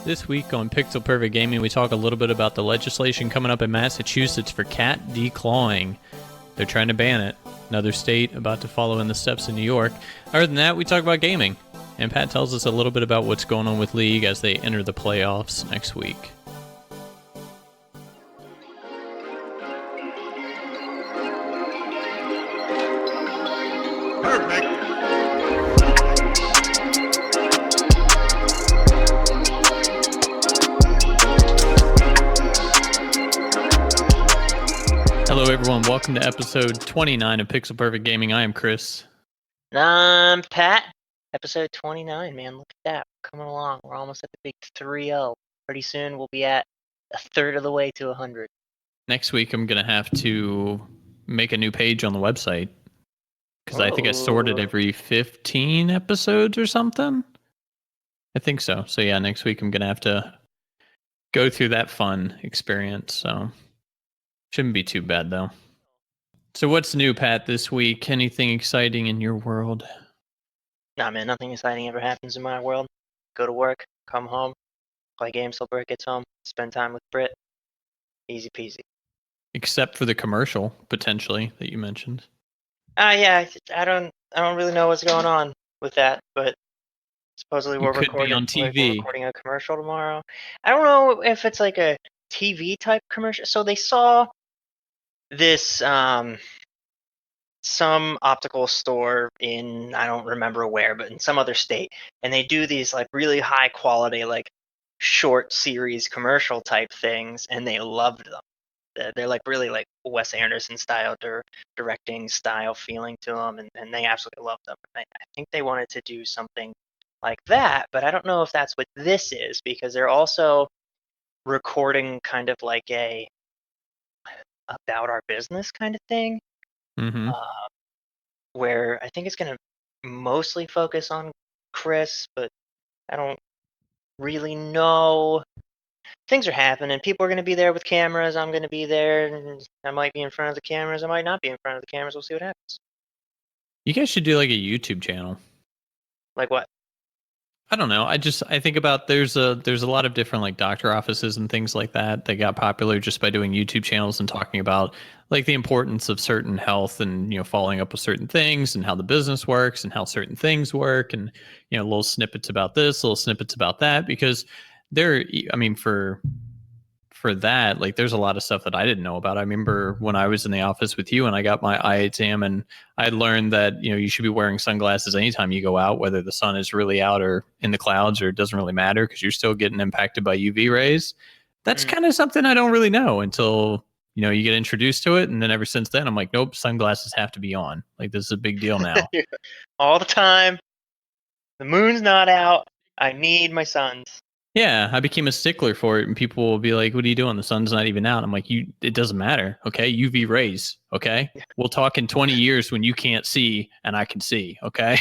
This week on Pixel Perfect Gaming, we talk a little bit about the legislation coming up in Massachusetts for cat declawing. They're trying to ban it. Another state about to follow in the steps of New York. Other than that, we talk about gaming. And Pat tells us a little bit about what's going on with League as they enter the playoffs next week. Hello, everyone. Welcome to episode 29 of Pixel Perfect Gaming. I am Chris. I'm Pat. Episode 29, man. Look at that. We're coming along. We're almost at the big 3-0. Pretty soon we'll be at a third of the way to 100. Next week, I'm going to have to make a new page on the website because I think I sorted every 15 episodes or something. I think so. So, yeah, next week I'm going to have to go through that fun experience. So, shouldn't be too bad, though. So, what's new, Pat, this week? Anything exciting in your world? Nah, man, nothing exciting ever happens in my world. Go to work, come home, play games till Britt gets home, spend time with Britt. Easy peasy. Except for the commercial, potentially, that you mentioned. Yeah, I don't really know what's going on with that, but supposedly we're could recording be on TV. we're recording a commercial tomorrow. I don't know if it's like a TV type commercial. So they saw this some optical store in, I don't remember where, but in some other state, and they do these like really high quality like short series commercial type things, and they loved them. They're like really like Wes Anderson style directing style feeling to them, and they absolutely loved them. I think they wanted to do something like that, but I don't know if that's what this is, because they're also recording kind of like a about our business kind of thing. Mm-hmm. Where I think it's going to mostly focus on Chris, but I don't really know. Things are happening. People are going to be there with cameras. I'm going to be there. And I might be in front of the cameras. I might not be in front of the cameras. We'll see what happens. You guys should do like a YouTube channel. Like what? I don't know. I think about there's a lot of different like doctor offices and things like that. They got popular just by doing YouTube channels and talking about like the importance of certain health and, following up with certain things and how the business works and how certain things work and, little snippets about this, little snippets about that, because for that, like there's a lot of stuff that I didn't know about. I remember when I was in the office with you and I got my eye exam, and I learned that, you should be wearing sunglasses anytime you go out, whether the sun is really out or in the clouds, or it doesn't really matter because you're still getting impacted by UV rays. That's kind of something I don't really know until, you get introduced to it. And then ever since then, I'm like, nope, sunglasses have to be on. Like, this is a big deal now. All the time. The moon's not out. I need my suns. Yeah, I became a stickler for it, and people will be like, "What are you doing? The sun's not even out." I'm like, it doesn't matter, okay? UV rays, okay? We'll talk in 20 years when you can't see and I can see, okay?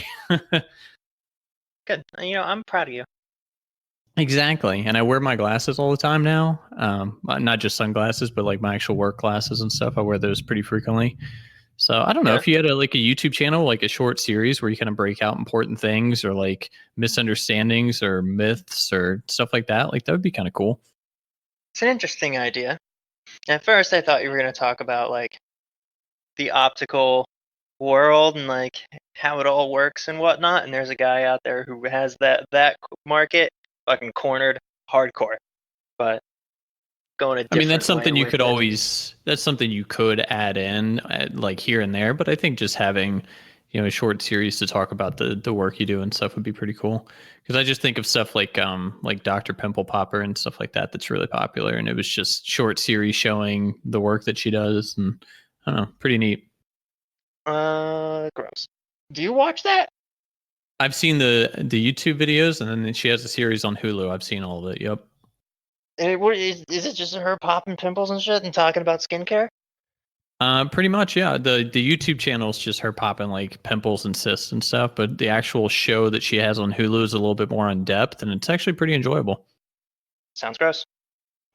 Good. I'm proud of you. Exactly, and I wear my glasses all the time now. Not just sunglasses, but like my actual work glasses and stuff. I wear those pretty frequently. So I don't know if you had a YouTube channel, like a short series where you kind of break out important things or like misunderstandings or myths or stuff like that. Like that would be kind of cool. It's an interesting idea. At first, I thought you were going to talk about like the optical world and like how it all works and whatnot. And there's a guy out there who has that market fucking cornered hardcore. But going a different that's something way you with could it. always, that's something you could add in like here and there. But I think just having, a short series to talk about the work you do and stuff would be pretty cool. Because I just think of stuff like Dr. Pimple Popper and stuff like that that's really popular. And it was just short series showing the work that she does. And I don't know, pretty neat. Gross. Do you watch that? I've seen the YouTube videos, and then she has a series on Hulu. I've seen all of it. Yep. And is it just her popping pimples and shit and talking about skincare? Pretty much, yeah. The YouTube channel is just her popping like pimples and cysts and stuff, but the actual show that she has on Hulu is a little bit more in depth, and it's actually pretty enjoyable. Sounds gross.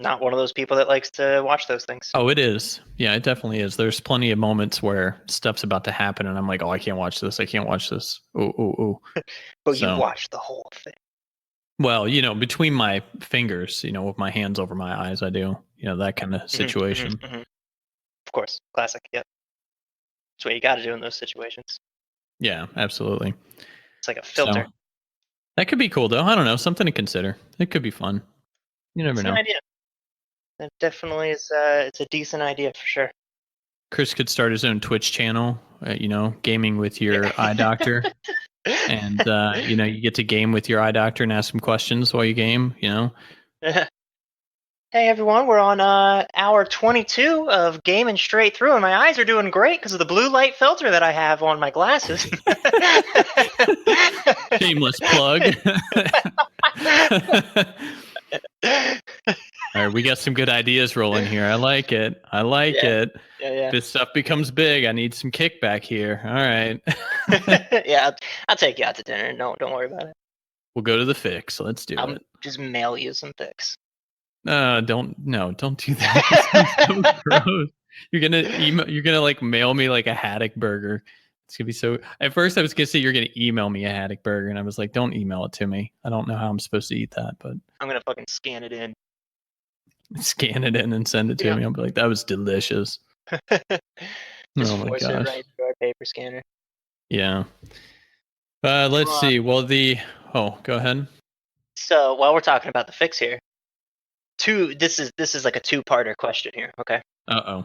Not one of those people that likes to watch those things. Oh, it is. Yeah, it definitely is. There's plenty of moments where stuff's about to happen, and I'm like, oh, I can't watch this. I can't watch this. Oh. But you watch the whole thing. Well, between my fingers, with my hands over my eyes, I do, that kind of situation. Of course, classic. Yep, that's what you got to do in those situations. Yeah, absolutely. It's like a So filter. that could be cool, though. I don't know, something to consider. It could be fun. You never It's an know. idea. It definitely is. It's a decent idea for sure. Chris could start his own Twitch channel, gaming with your eye doctor. And, you get to game with your eye doctor and ask him questions while you game, Hey everyone, we're on hour 22 of gaming straight through, and my eyes are doing great because of the blue light filter that I have on my glasses. Shameless plug. All right, we got some good ideas rolling here. I like it. Yeah. Yeah. This stuff becomes big. I need some kickback here. All right. Yeah, I'll take you out to dinner. Don't worry about it. We'll go to the fix. Let's do I'll it. just mail you some fix. Don't do that. So gross. You're gonna like mail me like a haddock burger. It's gonna be so. At first, I was gonna say you're gonna email me a haddock burger, and I was like, don't email it to me. I don't know how I'm supposed to eat that, but I'm gonna fucking scan it in. scan it in and send it to me. I'll be like, that was delicious. Just Oh my force it gosh. right through our paper scanner. Yeah. Let's see. Well, go ahead. So while we're talking about the fix here, this is like a two-parter question here. Okay. Uh-oh.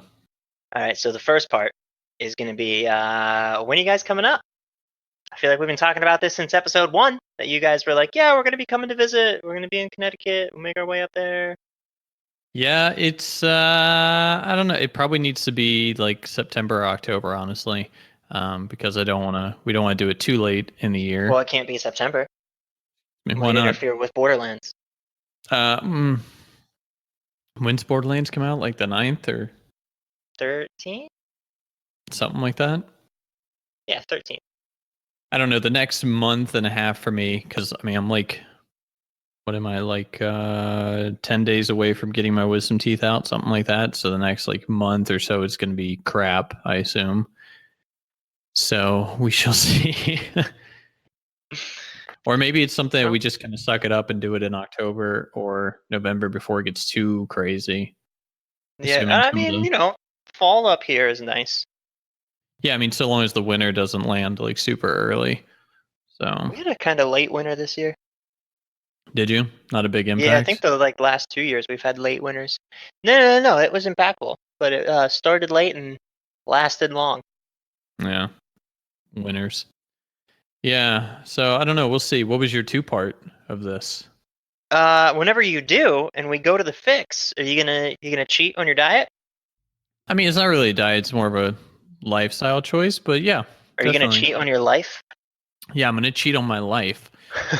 All right. So the first part is going to be when are you guys coming up? I feel like we've been talking about this since episode 1. That you guys were like, yeah, we're going to be coming to visit. We're going to be in Connecticut. We'll make our way up there. Yeah, it's I don't know. It probably needs to be like September or October, honestly. Because we don't want to do it too late in the year. Well, it can't be September. I mean, It why might not? interfere with Borderlands. When's Borderlands come out? Like the 9th or 13? something like that? Yeah, 13. I don't know. The next month and a half for me, because I mean, I'm like, what am I like 10 days away from getting my wisdom teeth out, something like that. So the next like month or so is going to be crap, I assume. So we shall see. Or maybe it's something that we just kind of suck it up and do it in October or November before it gets too crazy. Yeah, I mean, fall up here is nice. Yeah, I mean, so long as the winter doesn't land like super early. So We had a kind of late winter this year. did you? Not a big impact? Yeah, I think the last 2 years we've had late winters. No, it was impactful, but it started late and lasted long. Yeah, winters. Yeah, so I don't know. We'll see. What was your 2-part of this? Whenever you do, and we go to the fix, are you gonna cheat on your diet? I mean, it's not really a diet; it's more of a lifestyle choice. But yeah, Are you gonna definitely. cheat on your life? Yeah, I'm gonna cheat on my life.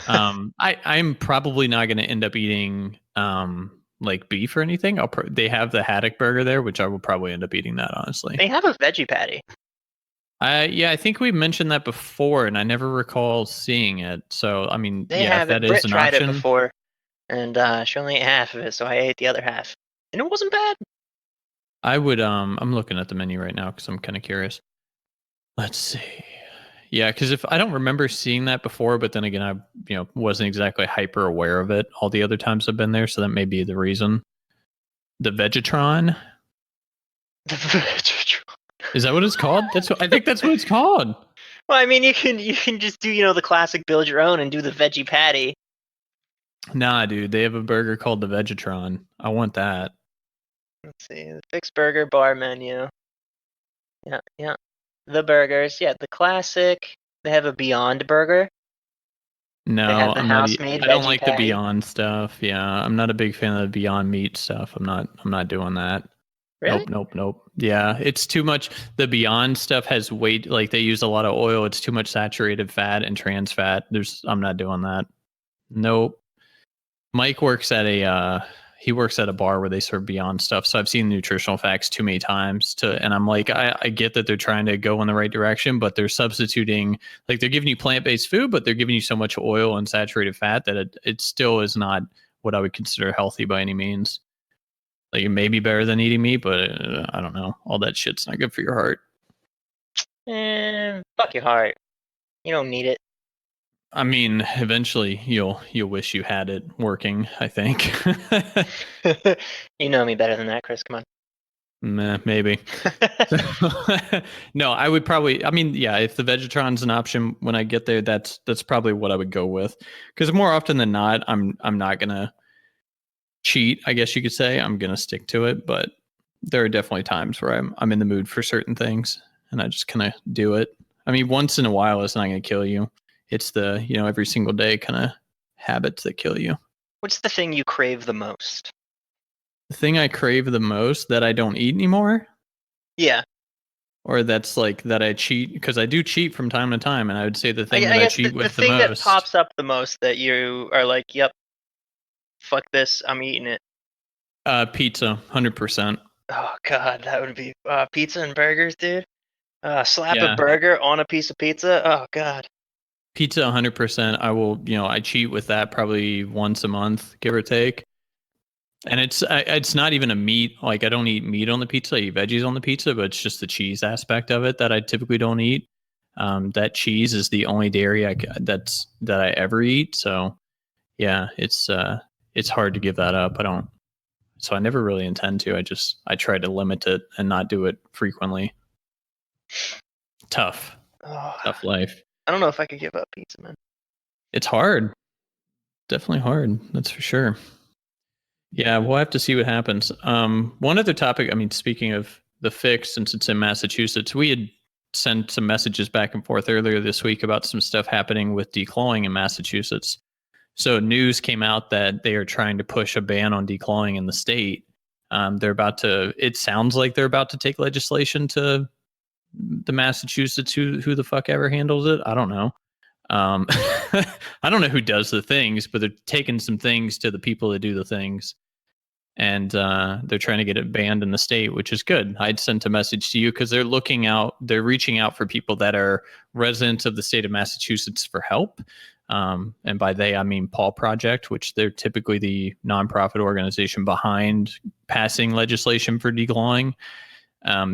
I'm probably not gonna end up eating like beef or anything. They have the haddock burger there, which I will probably end up eating that, honestly. They have a veggie patty. Yeah, I think we mentioned that before, and I never recall seeing it. So, I mean, They yeah, have if that it. is Britt an tried it option, before, and she only ate half of it, so I ate the other half, and it wasn't bad. I would. I'm looking at the menu right now because I'm kind of curious. Let's see. Yeah, because if I don't remember seeing that before, but then again, I wasn't exactly hyper aware of it all the other times I've been there, so that may be the reason. The Vegetron. The Vegetron. Is that what it's called? I think that's what it's called. Well, I mean, you can just do the classic build your own and do the veggie patty. Nah, dude, they have a burger called the Vegetron. I want that. Let's see, the fixed burger bar menu. Yeah. The burgers, yeah, the classic. They have a Beyond Burger. No, They have the I'm not. house-made I don't veggie like patty. the Beyond stuff. Yeah, I'm not a big fan of the Beyond Meat stuff. I'm not doing that. Really? Nope. Yeah, it's too much. The Beyond stuff has weight. Like they use a lot of oil. It's too much saturated fat and trans fat. I'm not doing that. Nope. Mike works at a bar where they serve Beyond stuff. So I've seen nutritional facts too many times and I'm like, I get that they're trying to go in the right direction, but they're substituting, like they're giving you plant-based food, but they're giving you so much oil and saturated fat that it still is not what I would consider healthy by any means. Like it may be better than eating meat, but I don't know. All that shit's not good for your heart. Fuck your heart. You don't need it. I mean, eventually you'll wish you had it working, I think. You know me better than that, Chris. Come Meh, maybe. on. No, I would probably. I mean, yeah, if the Vegetron's an option when I get there, that's probably what I would go with. Because more often than not, I'm not gonna cheat. I guess you could say I'm gonna stick to it. But there are definitely times where I'm in the mood for certain things, and I just kind of do it. I mean, once in a while, it's not gonna kill you. It's the every single day kind of habits that kill you. What's the thing you crave the most? The thing I crave the most that I don't eat anymore, Yeah, or that's like that I cheat because I do cheat from time to time, and I would say the thing I that I guess cheat the with the thing that most, pops up the most that you are like, yep, fuck this, I'm eating it. pizza, 100%. Oh God, that would be pizza and burgers, dude. Slap a Yeah, burger on a piece of pizza. Oh God. pizza, 100%. I will, I cheat with that probably once a month, give or take. And it's not even a meat. Like I don't eat meat on the pizza. I eat veggies on the pizza, but it's just the cheese aspect of it that I typically don't eat. That cheese is the only dairy that I ever eat. So yeah, it's hard to give that up. I don't. So I never really intend to. I try to limit it and not do it frequently. Tough, Oh, tough life. I don't know if I could give up pizza, man. It's hard. Definitely hard. That's for sure. Yeah, we'll have to see what happens. One other topic. I mean, speaking of the fix, since it's in Massachusetts, we had sent some messages back and forth earlier this week about some stuff happening with declawing in Massachusetts. So news came out that they are trying to push a ban on declawing in the state. They're about to. It sounds like they're about to take legislation to the Massachusetts. Who the fuck ever handles it? I don't know. I don't know who does the things, but they're taking some things to the people that do the things, and they're trying to get it banned in the state, which is good. I'd sent a message to you because they're reaching out for people that are residents of the state of Massachusetts for help. And by they, I mean Paul Project, which they're typically the nonprofit organization behind passing legislation for declawing.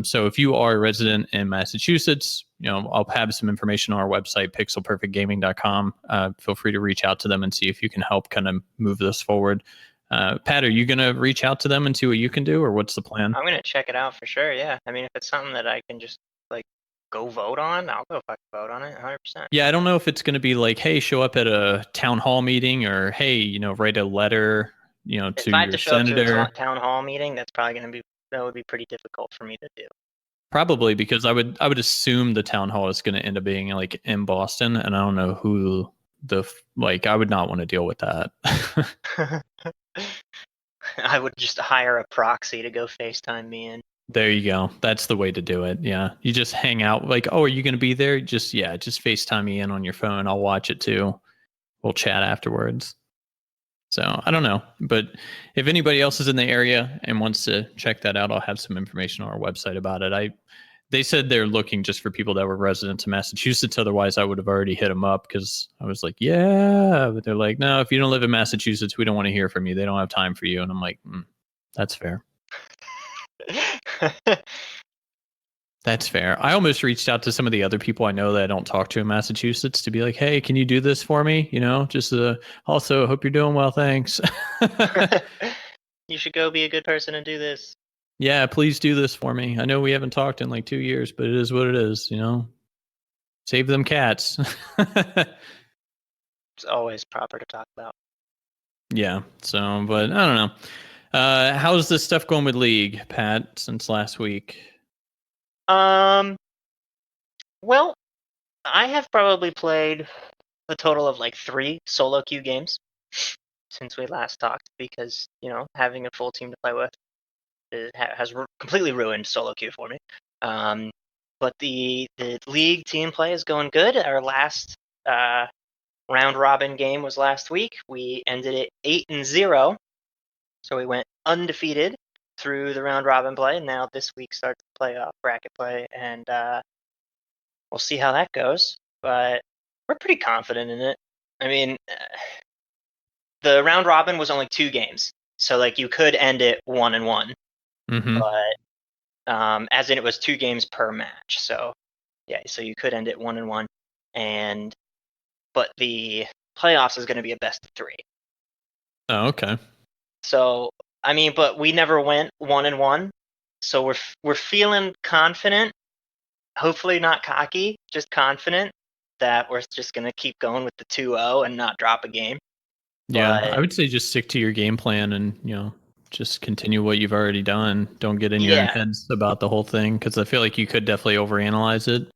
So if you are a resident in Massachusetts, I'll have some information on our website, pixelperfectgaming.com. Feel free to reach out to them and see if you can help kind of move this forward. Pat, are you going to reach out to them and see what you can do, or what's the plan? I'm gonna check it out for sure. Yeah, I mean, if it's something that I can just like go vote on, I'll go fucking vote on it, 100%. Yeah, I don't know if it's going to be like, hey, show up at a town hall meeting, or hey, write a letter, If to I had to your show up to a senator. town hall meeting, that would be pretty difficult for me to do. Probably because I would assume the town hall is going to end up being like in Boston, and I don't know who like I would not want to deal with that. I would just hire a proxy to go FaceTime me in. There you go. That's the way to do it. Yeah. You just hang out like, oh, are you going to be there? Just FaceTime me in on your phone. I'll watch it too. We'll chat afterwards. So I don't know. But if anybody else is in the area and wants to check that out, I'll have some information on our website about it. They said they're looking just for people that were residents of Massachusetts. Otherwise, I would have already hit them up because I was like, yeah. But they're like, no, if you don't live in Massachusetts, we don't want to hear from you. They don't have time for you. And I'm like, that's fair. That's fair. I almost reached out to some of the other people I know that I don't talk to in Massachusetts to be like, hey, can you do this for me? Just also hope you're doing well. Thanks. You should go be a good person and do this. Yeah, please do this for me. I know we haven't talked in like 2 years, but it is what it is, Save them cats. It's always proper to talk about. Yeah. So, but I don't know. How's this stuff going with League, Pat, since last week? Um, well, I have probably played a total of like 3 solo queue games since we last talked because, having a full team to play with has completely ruined solo queue for me. But the league team play is going good. Our last round robin game was last week. We ended it 8-0, so we went undefeated through the round robin play. And now this week starts the playoff bracket play, and we'll see how that goes. But we're pretty confident in it. I mean, the round robin was only 2 games, so like you could end it 1-1, Mm-hmm. but as in it was 2 games per match. So yeah, so you could end it 1-1, and but the playoffs is going to be a best of 3. Oh, okay. So I mean, but we never went 1-1, so we're feeling confident. Hopefully not cocky, just confident that we're just going to keep going with the 2-0 and not drop a game. Yeah, But I would say just stick to your game plan and, just continue what you've already done. Don't get in your own yeah, heads about the whole thing because I feel like you could definitely overanalyze it,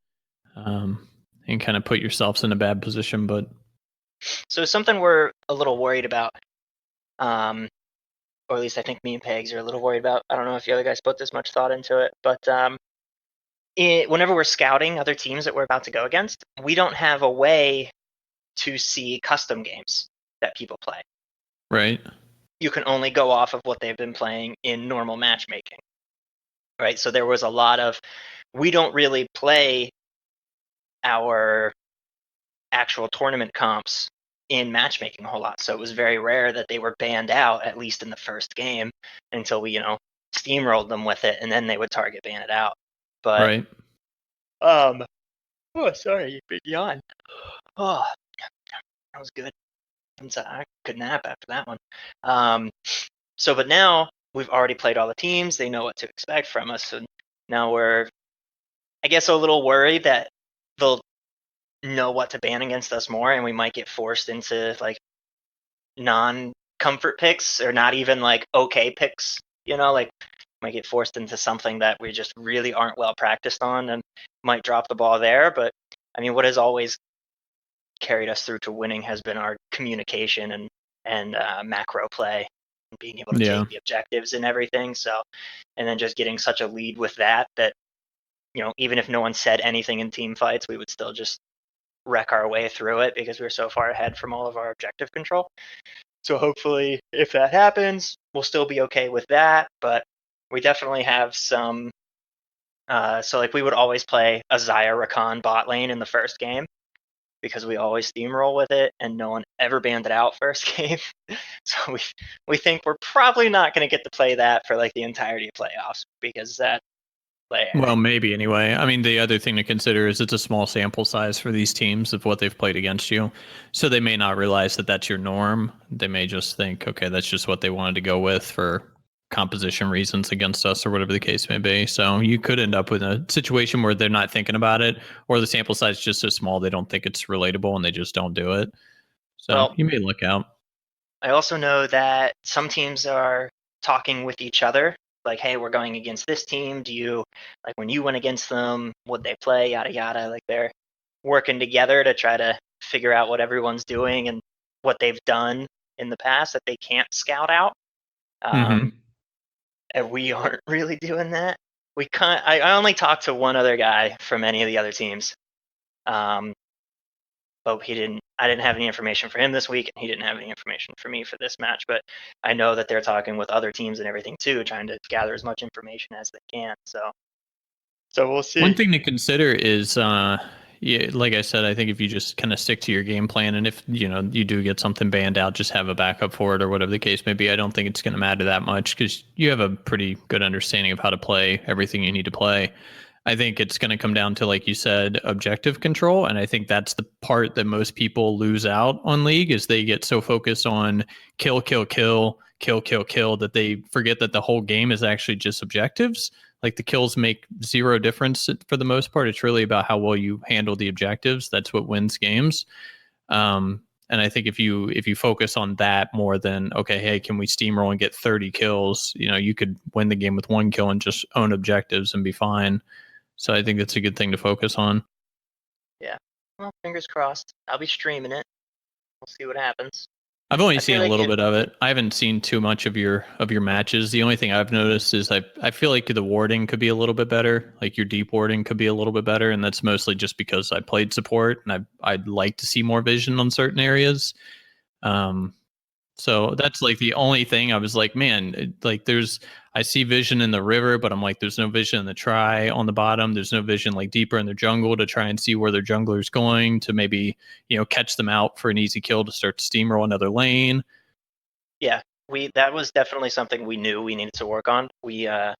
and kind of put yourselves in a bad position. But so something we're a little worried about, or at least I think me and Pegs are a little worried about. I don't know if the other guys put this much thought into it, but whenever we're scouting other teams that we're about to go against, we don't have a way to see custom games that people play. right, You can only go off of what they've been playing in normal matchmaking, right? So there was a lot of, we don't really play our actual tournament comps in matchmaking a whole lot. So it was very rare that they were banned out, at least in the first game, until we, steamrolled them with it, and then they would target ban it out. But right. oh, sorry, big yawn. Oh, that was good. I could nap after that one. But now we've already played all the teams. They know what to expect from us. And now we're, I guess, a little worried that they'll know what to ban against us more, and we might get forced into like non-comfort picks or not even like okay picks. Like might get forced into something that we just really aren't well practiced on, and might drop the ball there. But I mean, what has always carried us through to winning has been our communication and macro play, and being able to take Yeah. the objectives and everything. So, and then just getting such a lead with that even if no one said anything in team fights, we would still just wreck our way through it because we were so far ahead from all of our objective control. So hopefully, if that happens, we'll still be okay with that. But we definitely have some. So like we would always play a Zaya Rakan bot lane in the first game, because we always steamroll with it and no one ever banned it out first game. So we think we're probably not going to get to play that for like the entirety of playoffs, because that player. Well, maybe anyway. I mean, the other thing to consider is it's a small sample size for these teams of what they've played against you. So they may not realize that that's your norm. They may just think, okay, that's just what they wanted to go with for composition reasons against us or whatever the case may be. So you could end up with a situation where they're not thinking about it, or the sample size is just so small they don't think it's relatable and they just don't do it. So Well, you may look out. I also know that some teams are talking with each other, like, hey, we're going against this team. Do you, like, when you went against them, would they play, yada, yada? Like, they're working together to try to figure out what everyone's doing and what they've done in the past that they can't scout out. Mm-hmm. And we aren't really doing that. I only talked to one other guy from any of the other teams. Um, but I didn't have any information for him this week, and he didn't have any information for me for this match. But I know that they're talking with other teams and everything too, trying to gather as much information as they can. So we'll One see. thing to consider is, yeah, like I said, I think if you just kind of stick to your game plan, and if you do get something banned out, just have a backup for it or whatever the case may be. I don't think it's going to matter that much because you have a pretty good understanding of how to play everything you need to play. I think it's going to come down to, like you said, objective control, and I think that's the part that most people lose out on League is they get so focused on kill, kill, kill, kill, kill, kill that they forget that the whole game is actually just objectives. Like the kills make zero difference for the most part. It's really about how well you handle the objectives. That's what wins games. And I think if you focus on that more than, okay, hey, can we steamroll and get 30 kills? You could win the game with 1 kill and just own objectives and be fine. So I think that's a good thing to focus on. Yeah. Well, fingers crossed. I'll be streaming it. We'll see what happens. I've only I seen feel a like little bit of it. I haven't seen too much of your matches. The only thing I've noticed is I feel like the warding could be a little bit better. Like your deep warding could be a little bit better, and that's mostly just because I played support and I'd like to see more vision on certain areas. Um, so that's like the only thing I was like, man, like I see vision in the river, but I'm like, there's no vision in the try on the bottom. There's no vision like deeper in their jungle to try and see where their jungler's going to maybe, catch them out for an easy kill to start to steamroll another lane. Yeah, that was definitely something we knew we needed to work on. I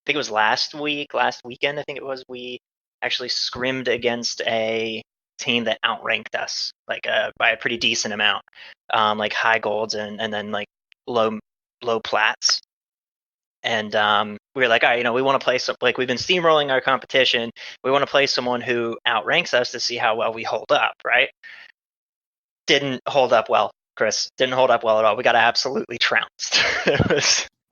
think it was last weekend, I think it was, we actually scrimmed against a team that outranked us like by a pretty decent amount, like high golds and then like low plats. And we were like, all right, we want to play some, like we've been steamrolling our competition. We want to play someone who outranks us to see how well we hold up, right? Didn't hold up well, Chris. Didn't hold up well at all. We got absolutely trounced.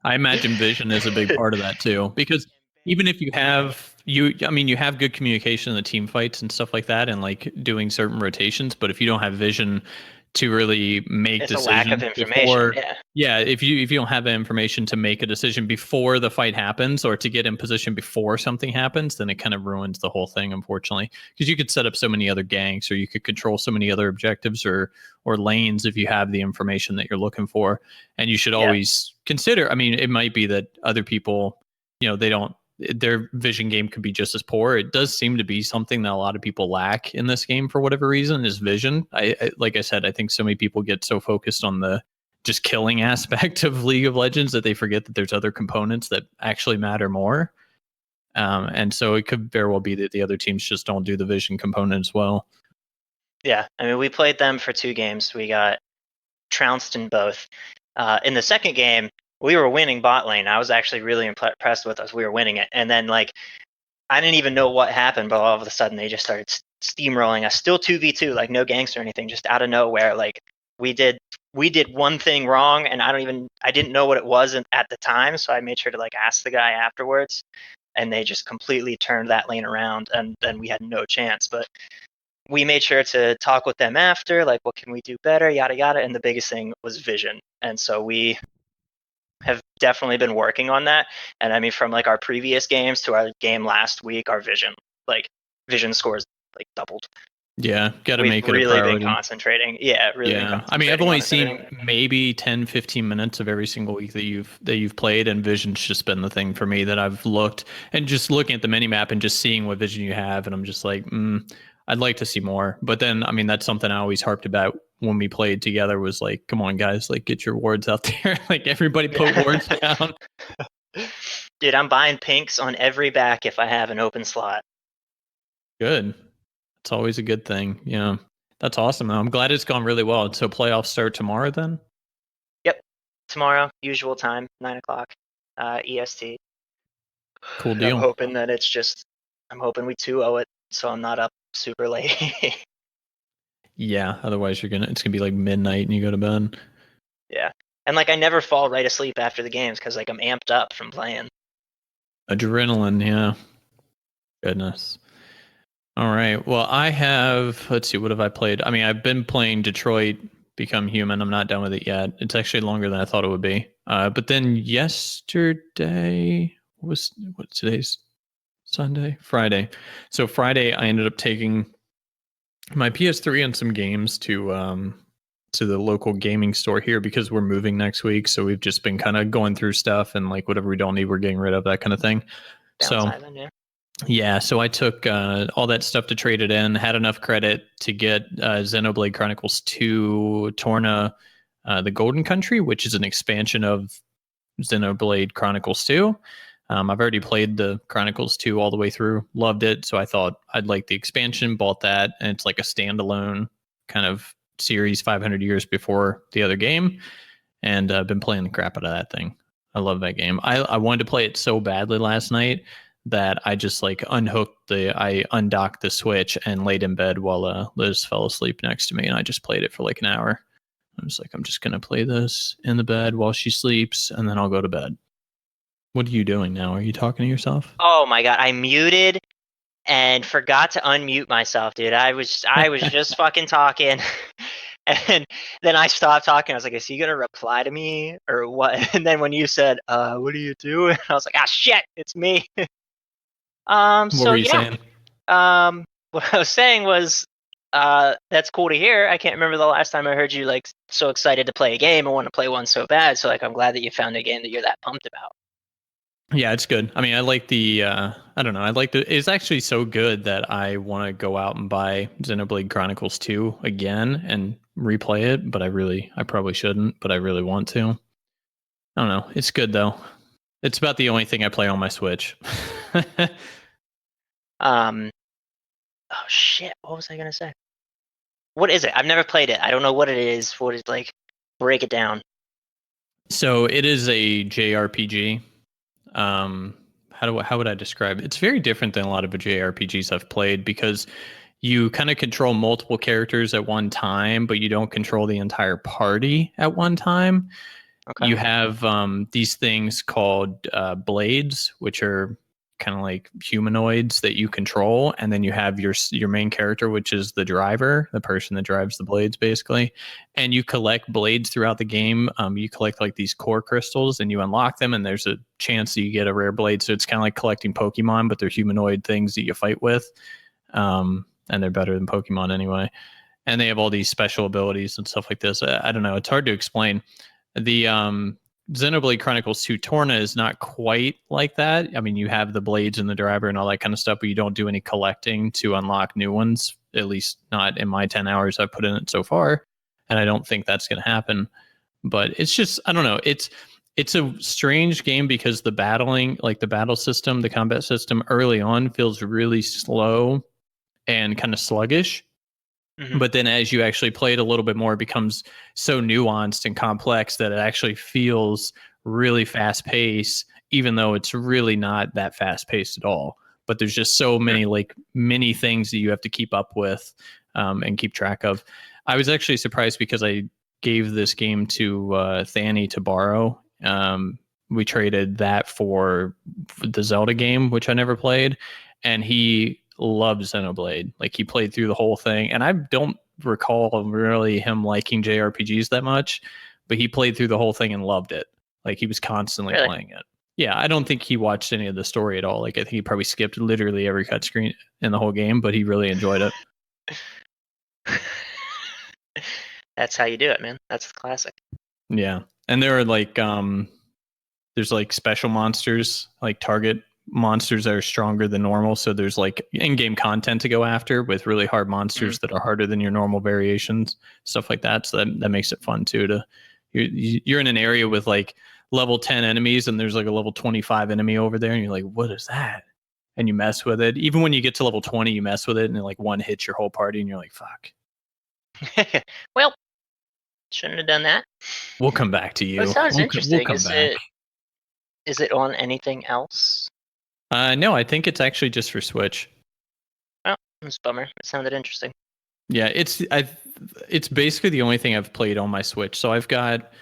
I imagine vision is a big part of that too, because even if you have you have good communication in the team fights and stuff like that, and like doing certain rotations, but if you don't have vision to really make It's a lack of decisions information. before, yeah, if you don't have the information to make a decision before the fight happens or to get in position before something happens, then it kind of ruins the whole thing, unfortunately, because you could set up so many other ganks or you could control so many other objectives or lanes if you have the information that you're looking for. And you should always consider, I mean, it might be that other people, they don't, their vision game could be just as poor. It does seem to be something that a lot of people lack in this game for whatever reason, is vision. I like I said, I think so many people get so focused on the just killing aspect of League of Legends that they forget that there's other components that actually matter more. And so it could very well be that the other teams just don't do the vision component as well. Yeah, I mean, we played them for 2 games. We got trounced in both. In the second game, we were winning bot lane. I was actually really impressed with us. We were winning it, and then like I didn't even know what happened, but all of a sudden they just started steamrolling us. Still 2v2, like no ganks or anything, just out of nowhere. Like we did one thing wrong, and I didn't know what it was at the time, so I made sure to like ask the guy afterwards, and they just completely turned that lane around, and then we had no chance. But we made sure to talk with them after, like what can we do better, yada yada. And the biggest thing was vision, and so we have definitely been working on that. And I mean, from like our previous games to our game last week, our vision scores like doubled. Yeah, got to We've make it a really been priority. concentrating. Yeah, really been Yeah, I mean, I've concentrating only on seen it. maybe 10, 15 minutes of every single week that you've played, and vision's just been the thing for me that I've looked and just looking at the mini map and just seeing what vision you have, and I'm just like, I'd like to see more. But then, I mean, that's something I always harped about when we played together was like, come on, guys, like get your wards out there, like everybody put wards down. Dude, I'm buying pinks on every back if I have an open slot. Good, it's always a good thing. Yeah, that's awesome. I'm glad it's gone really well. So playoffs start tomorrow then. Yep, tomorrow, usual time, 9 o'clock, EST. Cool And I'm deal. hoping that I'm hoping we 2-0 it, so I'm not up super late. Yeah, otherwise it's gonna be like midnight and you go to bed. Yeah, and like I never fall right asleep after the games because like I'm amped up from playing. Adrenaline, yeah. Goodness. All right. Well, let's see, what have I played? I mean, I've been playing Detroit Become Human. I'm not done with it yet. It's actually longer than I thought it would be. But then yesterday what today's Sunday? Friday. So Friday I ended up taking my PS3 and some games to the local gaming store here because we're moving next week. So we've just been kind of going through stuff and like whatever we don't need, we're getting rid of, that kind of thing. So Downside then, yeah. yeah, so I took all that stuff to trade it in, had enough credit to get Xenoblade Chronicles 2 Torna, the Golden Country, which is an expansion of Xenoblade Chronicles 2. I've already played the Chronicles 2 all the way through, loved it, so I thought I'd like the expansion, bought that, and it's like a standalone kind of series 500 years before the other game, and I've been playing the crap out of that thing. I love that game. I wanted to play it so badly last night that I just like I undocked the Switch and laid in bed while Liz fell asleep next to me, and I just played it for like an hour. I was like, I'm just gonna play this in the bed while she sleeps, and then I'll go to bed. What are you doing now? Are you talking to yourself? Oh my god, I muted and forgot to unmute myself, dude. I was just fucking talking, and then I stopped talking. I was like, "Is he gonna reply to me or what?" And then when you said, "What are you doing?" I was like, "Ah, shit, it's me." What So were you yeah. saying? What I was saying was, that's cool to hear. I can't remember the last time I heard you like so excited to play a game and want to play one so bad. So like, I'm glad that you found a game that you're that pumped about. Yeah, it's good. I mean, I like the I don't know, I like it's actually so good that I want to go out and buy Xenoblade Chronicles 2 again and replay it, but I probably shouldn't, but I really want to. I don't know. It's good though. It's about the only thing I play on my Switch. Um, Oh shit! What was I gonna say? What is it? I've never played it. I don't know what it is. What is like? Break it down. So it is a JRPG. Um, how would I describe it? It's very different than a lot of the JRPGs I've played because you kind of control multiple characters at one time, but you don't control the entire party at one time. Okay. You have these things called blades, which are kind of like humanoids that you control, and then you have your main character, which is the driver, the person that drives the blades, basically. And you collect blades throughout the game. You collect like these core crystals, and you unlock them, and there's a chance that you get a rare blade. So it's kind of like collecting Pokemon, but they're humanoid things that you fight with, and they're better than Pokemon anyway. And they have all these special abilities and stuff like this. I don't know. It's hard to explain. The Xenoblade Chronicles 2 Torna is not quite like that. I mean, you have the blades and the driver and all that kind of stuff, but you don't do any collecting to unlock new ones, at least not in my 10 hours I've put in it so far. And I don't think that's going to happen. But it's just, I don't know. It's a strange game because the battling, like the battle system, the combat system early on feels really slow and kind of sluggish. Mm-hmm. But then as you actually play it a little bit more, it becomes so nuanced and complex that it actually feels really fast paced, even though it's really not that fast paced at all. But there's just so many like many things that you have to keep up with and keep track of. I was actually surprised because I gave this game to Thani to borrow. We traded that for the Zelda game, which I never played, and he loves Xenoblade. Like he played through the whole thing, and I don't recall really him liking JRPGs that much, but he played through the whole thing and loved it. Like he was constantly Really? playing it. Yeah, I don't think he watched any of the story at all. Like I think he probably skipped literally every cutscene in the whole game, but he really enjoyed it. That's how you do it, man. That's the classic. Yeah. And there are like there's like special monsters, like target monsters that are stronger than normal. So there's like in-game content to go after with really hard monsters that are harder than your normal variations, stuff like that. So that makes it fun too. You're in an area with like level 10 enemies and there's like a level 25 enemy over there and you're like, what is that? And you mess with it. Even when you get to level 20, you mess with it and like one hits your whole party and you're like, fuck. Well, shouldn't have done that. We'll come back to you. That sounds We'll interesting. come back. Is it on anything else? No, I think it's actually just for Switch. Oh, that's a bummer. It sounded interesting. Yeah, it's basically the only thing I've played on my Switch. So I've got,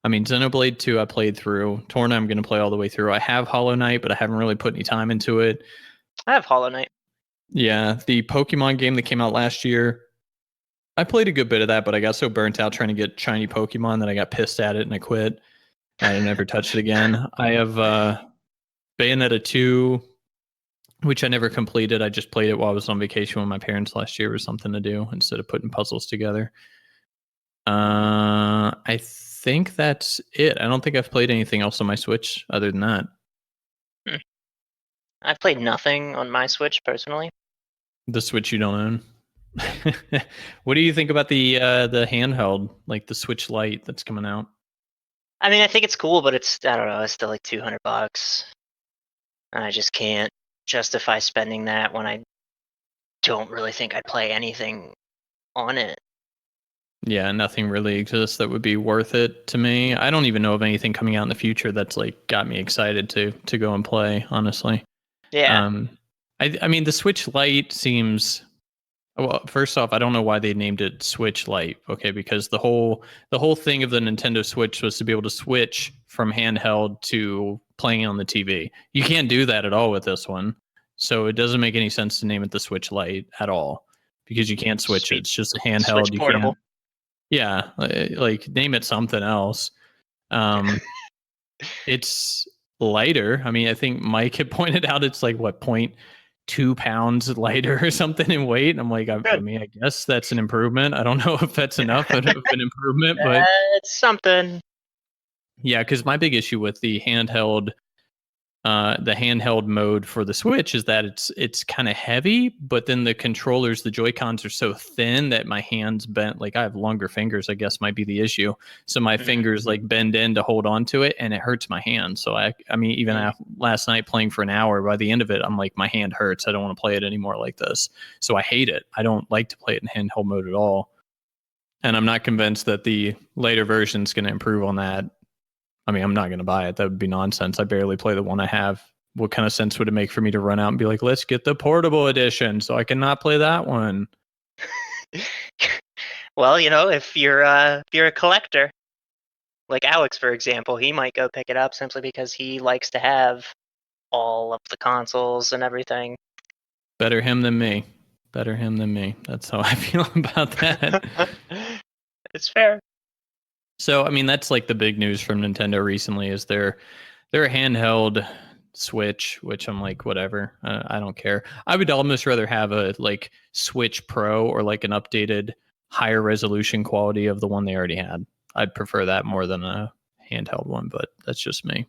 I mean, Xenoblade 2 I played through. Torna I'm going to play all the way through. I have Hollow Knight, but I haven't really put any time into it. I have Hollow Knight. Yeah, the Pokemon game that came out last year, I played a good bit of that, but I got so burnt out trying to get shiny Pokemon that I got pissed at it and I quit. I never touched it again. I have Bayonetta 2, which I never completed. I just played it while I was on vacation with my parents last year. It was something to do instead of putting puzzles together. I think that's it. I don't think I've played anything else on my Switch other than that. I've played nothing on my Switch personally. The Switch you don't own. What do you think about the handheld, like the Switch Lite that's coming out? I mean, I think it's cool, but it's, I don't know, it's still like $200. And I just can't justify spending that when I don't really think I'd play anything on it. Yeah, nothing really exists that would be worth it to me. I don't even know of anything coming out in the future that's like got me excited to go and play, honestly. Yeah. I mean the Switch Lite seems, well, first off, I don't know why they named it Switch Lite. Okay, because the whole thing of the Nintendo Switch was to be able to switch from handheld to playing on the TV. You can't do that at all with this one. So it doesn't make any sense to name it the Switch Lite at all because you can't switch it. It's just a handheld. Switch You portable. can't. Yeah, like name it something else. It's lighter. I mean, I think Mike had pointed out it's like what 0.2 pounds lighter or something in weight. And I'm like, I mean, I guess that's an improvement. I don't know if that's enough of an improvement, but It's something. yeah, because my big issue with the handheld the handheld mode for the Switch is that it's kind of heavy, but then the controllers, the Joy Cons are so thin that my hands bent. Like I have longer fingers, I guess might be the issue. So my fingers like bend in to hold on to it, and it hurts my hand. So I mean, even last night playing for an hour, by the end of it, I'm like, my hand hurts. I don't want to play it anymore like this. So I hate it. I don't like to play it in handheld mode at all. And I'm not convinced that the later version is going to improve on that. I mean, I'm not going to buy it. That would be nonsense. I barely play the one I have. What kind of sense would it make for me to run out and be like, let's get the portable edition so I can not play that one? Well, if you're a collector, like Alex, for example, he might go pick it up simply because he likes to have all of the consoles and everything. Better him than me. Better him than me. That's how I feel about that. It's fair. So, I mean, that's like the big news from Nintendo recently is their handheld Switch, which I'm like, whatever. I don't care. I would almost rather have a like Switch Pro or like an updated higher resolution quality of the one they already had. I'd prefer that more than a handheld one, but that's just me.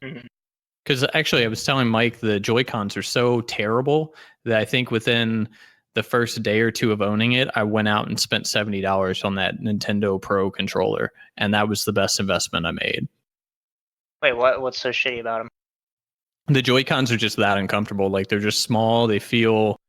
Because actually, I was telling Mike the Joy Cons are so terrible that I think within the first day or two of owning it, I went out and spent $70 on that Nintendo Pro controller, and that was the best investment I made. Wait, what's so shitty about them? The Joy Cons are just that uncomfortable. Like they're just small. They feel,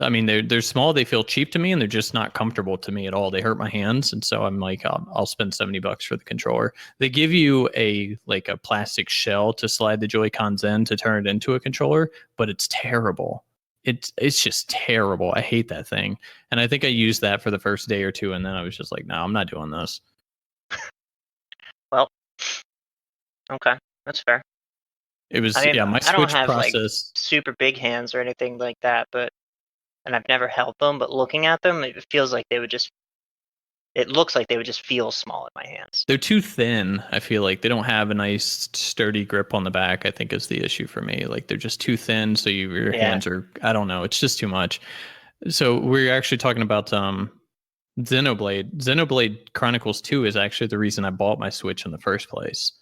I mean, they're small. They feel cheap to me, and they're just not comfortable to me at all. They hurt my hands, and so I'm like, I'll spend $70 for the controller. They give you a plastic shell to slide the Joy Cons in to turn it into a controller, but it's terrible. It's just terrible. I hate that thing, and I think I used that for the first day or two, and then I was just like, no, I'm not doing this. Well, okay, that's fair. It was I mean, my I don't Switch have like process. super big hands or anything like that, and I've never held them, but looking at them, it feels like it looks like they would just feel small in my hands. They're too thin. I feel like they don't have a nice sturdy grip on the back. I think is the issue for me. Like they're just too thin, so your hands are. I don't know. It's just too much. So we're actually talking about Xenoblade. Xenoblade Chronicles 2 is actually the reason I bought my Switch in the first place.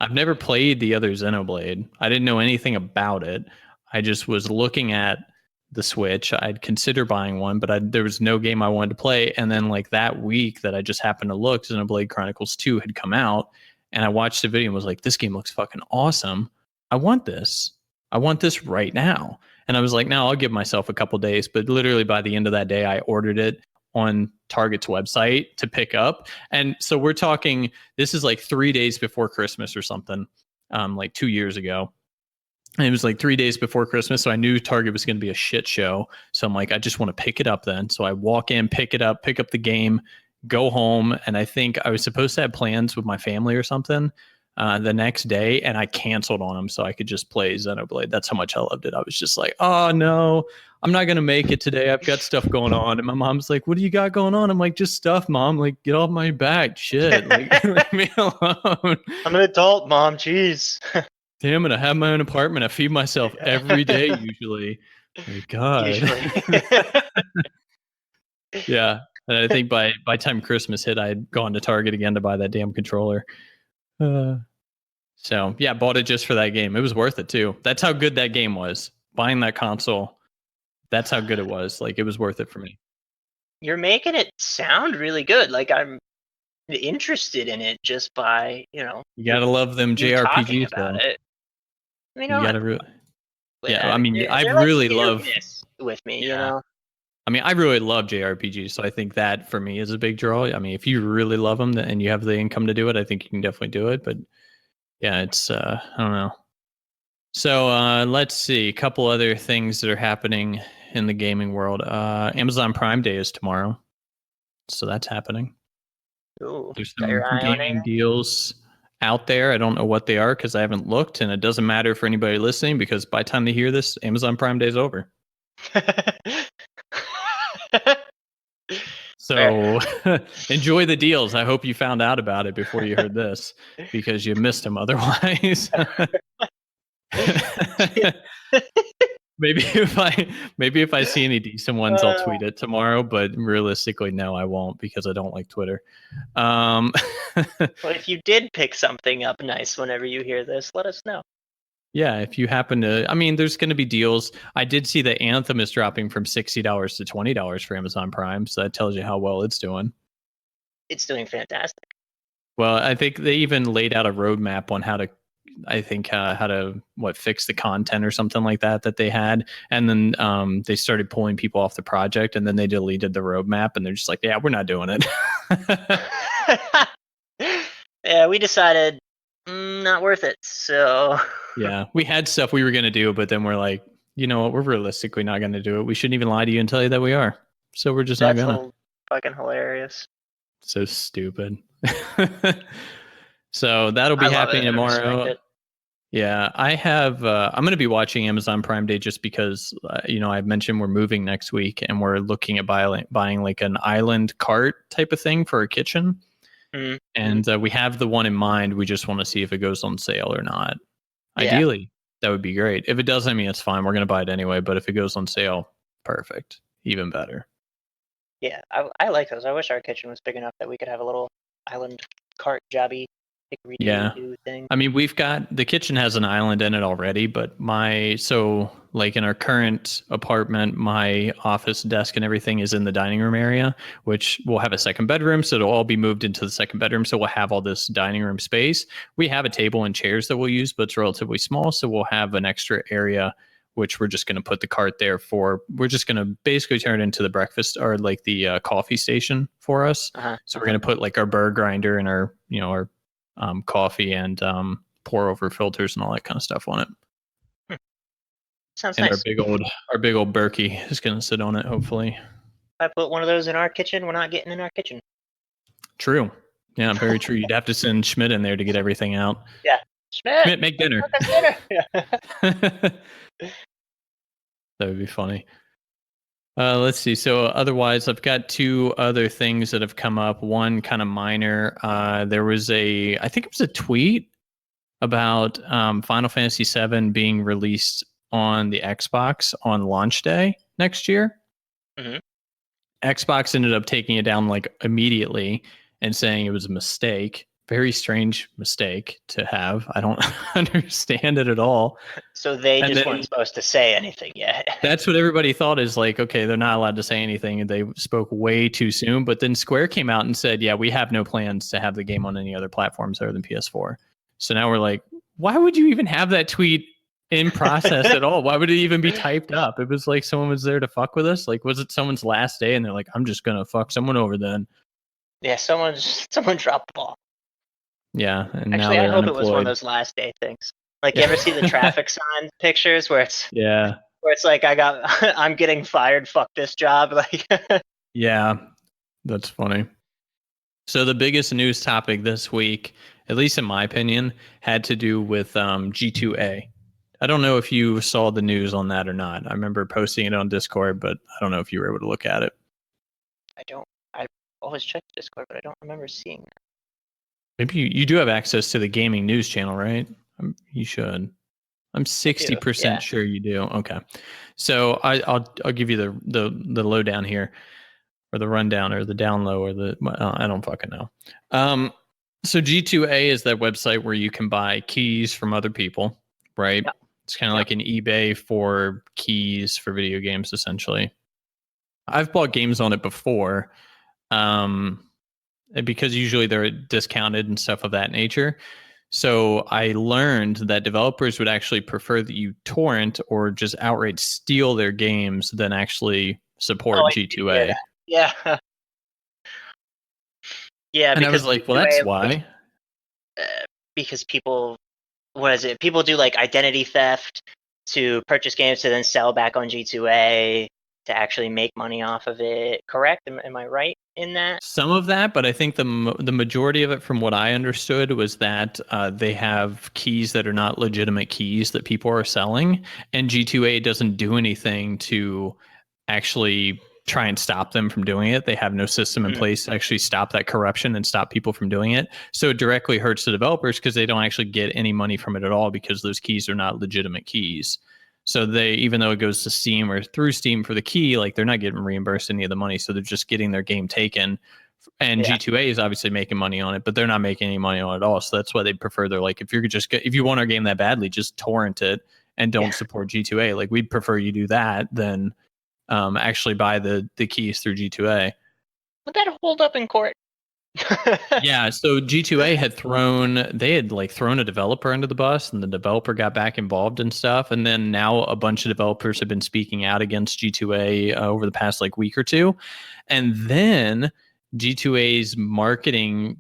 I've never played the other Xenoblade. I didn't know anything about it. I just was looking at the Switch. I'd consider buying one, but there was no game I wanted to play. And then like that week that I just happened to look, Xenoblade Chronicles 2 had come out, and I watched the video and was like, this game looks fucking awesome. I want this. I want this right now. And I was like, no, I'll give myself a couple days. But literally by the end of that day, I ordered it on Target's website to pick up. And so we're talking, this is like 3 days before Christmas or something, like 2 years ago. And it was like 3 days before Christmas. So I knew Target was going to be a shit show. So I'm like, I just want to pick it up then. So I walk in, pick up the game, go home. And I think I was supposed to have plans with my family or something the next day, and I canceled on them so I could just play Xenoblade. That's how much I loved it. I was just like, oh no, I'm not going to make it today. I've got stuff going on. And my mom's like, what do you got going on? I'm like, just stuff, Mom. Like, get off my back. Shit. Like, leave me alone. I'm an adult, Mom. Jeez. Damn it. I have my own apartment. I feed myself every day usually. Like, God. Usually. Yeah. And I think by time Christmas hit, I had gone to Target again to buy that damn controller. So yeah, bought it just for that game. It was worth it too. That's how good that game was. Buying that console, that's how good it was. Like it was worth it for me. You're making it sound really good. Like I'm interested in it just by, You gotta love them talking JRPGs about though. it. I mean, You gotta really, yeah. I mean, I they're like really love with me, yeah. I mean, I really love JRPGs, so I think that for me is a big draw. I mean, if you really love them and you have the income to do it, I think you can definitely do it. But yeah, it's I don't know. So let's see a couple other things that are happening in the gaming world. Amazon Prime Day is tomorrow, so that's happening. Ooh, There's got your some eye on gaming it? deals out there. I don't know what they are because I haven't looked, and it doesn't matter for anybody listening because by the time they hear this, Amazon Prime Day is over. So enjoy the deals. I hope you found out about it before you heard this because you missed them otherwise. maybe if I see any decent ones, I'll tweet it tomorrow. But realistically, no, I won't because I don't like Twitter. Well, if you did pick something up nice whenever you hear this, let us know. Yeah, if you happen to, I mean, there's going to be deals. I did see that Anthem is dropping from $60 to $20 for Amazon Prime, so that tells you how well it's doing. It's doing fantastic. Well, I think they even laid out a roadmap on how to, I think, how to fix the content or something like that they had, and then they started pulling people off the project, and then they deleted the roadmap, and they're just like, yeah, we're not doing it. Yeah, we decided not worth it. So Yeah, we had stuff we were going to do, but then we're like, you know what? We're realistically not going to do it. We shouldn't even lie to you and tell you that we are. So we're just not that's gonna. fucking hilarious. So stupid. So that'll be I love happening it. I respect tomorrow. it. Yeah, I have. I'm going to be watching Amazon Prime Day just because, I've mentioned we're moving next week and we're looking at buying like an island cart type of thing for our kitchen. Mm-hmm. And we have the one in mind. We just want to see if it goes on sale or not. Yeah. Ideally, that would be great. If it does, I mean, it's fine. We're going to buy it anyway. But if it goes on sale, perfect. Even better. Yeah, I like those. I wish our kitchen was big enough that we could have a little island cart jobby Yeah. do thing. I mean, we've got the kitchen has an island in it already, but like in our current apartment, my office desk and everything is in the dining room area, which will have a second bedroom. So it'll all be moved into the second bedroom. So we'll have all this dining room space. We have a table and chairs that we'll use, but it's relatively small. So we'll have an extra area, which we're just going to put the cart there for. We're just going to basically turn it into the breakfast or like the coffee station for us. So we're going to put like our burr grinder and our coffee and pour over filters and all that kind of stuff on it. Sounds And nice. our big old Berkey is going to sit on it, hopefully. If I put one of those in our kitchen, we're not getting in our kitchen. True. Yeah, very true. You'd have to send Schmidt in there to get everything out. Yeah. Schmidt, make dinner. That would be funny. Let's see. So otherwise, I've got two other things that have come up. One kind of minor. There was I think it was a tweet about Final Fantasy VII being released on the Xbox on launch day next year. Mm-hmm. Xbox ended up taking it down like immediately and saying it was a mistake. Very strange mistake to have. I don't understand it at all. So they just weren't supposed to say anything yet. That's what everybody thought is like, okay, they're not allowed to say anything. And they spoke way too soon. But then Square came out and said, yeah, we have no plans to have the game on any other platforms other than PS4. So now we're like, why would you even have that tweet in process at all? Why would it even be typed up? It was like someone was there to fuck with us. Like, was it someone's last day? And they're like, I'm just going to fuck someone over then. Yeah, someone dropped the ball. Yeah. And actually, now I hope unemployed. it was one of those last day things. Like, you ever see the traffic sign pictures where it's like I'm getting fired, fuck this job. Like yeah, that's funny. So the biggest news topic this week, at least in my opinion, had to do with G2A. I don't know if you saw the news on that or not. I remember posting it on Discord, but I don't know if you were able to look at it. I always check Discord, but I don't remember seeing that. Maybe you do have access to the gaming news channel, right? You should. I'm 60% sure you do. Okay. So I'll give you the lowdown here, or the rundown, or the down low, or I don't fucking know. So G2A is that website where you can buy keys from other people, right? Yeah. It's kind of like an eBay for keys for video games, essentially. I've bought games on it before, because usually they're discounted and stuff of that nature. So I learned that developers would actually prefer that you torrent or just outright steal their games than actually support G2A. Yeah. Yeah, and I was like, well, that's why. Because people do like identity theft to purchase games to then sell back on G2A to actually make money off of it. Correct? Am I right in that? Some of that, but I think the majority of it, from what I understood, was that they have keys that are not legitimate keys that people are selling, and G2A doesn't do anything to actually try and stop them from doing it. They have no system in place to actually stop that corruption and stop people from doing it. So it directly hurts the developers because they don't actually get any money from it at all, because those keys are not legitimate keys. So they, even though it goes to Steam or through Steam for the key, like they're not getting reimbursed any of the money. So they're just getting their game taken And G2A is obviously making money on it, but they're not making any money on it at all. So that's why they prefer. They're like, if you want our game that badly, just torrent it and don't support G2A. Like, we'd prefer you do that than actually buy the keys through G2A. Would that hold up in court? Yeah, so G2A had thrown a developer under the bus, and the developer got back involved and stuff. And then now a bunch of developers have been speaking out against G2A over the past like week or two. And then G2A's marketing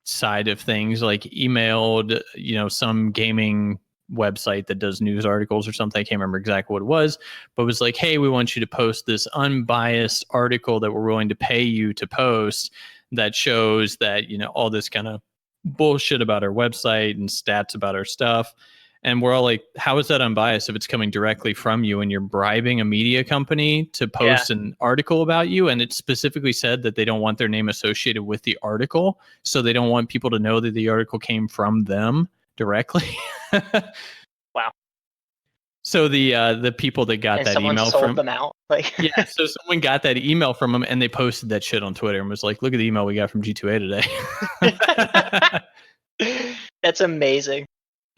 side of things like emailed, some gaming website that does news articles or something. I can't remember exactly what it was, but it was like, hey, we want you to post this unbiased article that we're willing to pay you to post that shows that, all this kind of bullshit about our website and stats about our stuff. And we're all like, how is that unbiased if it's coming directly from you and you're bribing a media company to post an article about you? And it specifically said that they don't want their name associated with the article. So they don't want people to know that the article came from them directly. Wow. So the people that got that email sold them out. Like, yeah, so someone got that email from them and they posted that shit on Twitter and was like, look at the email we got from G2A today. That's amazing.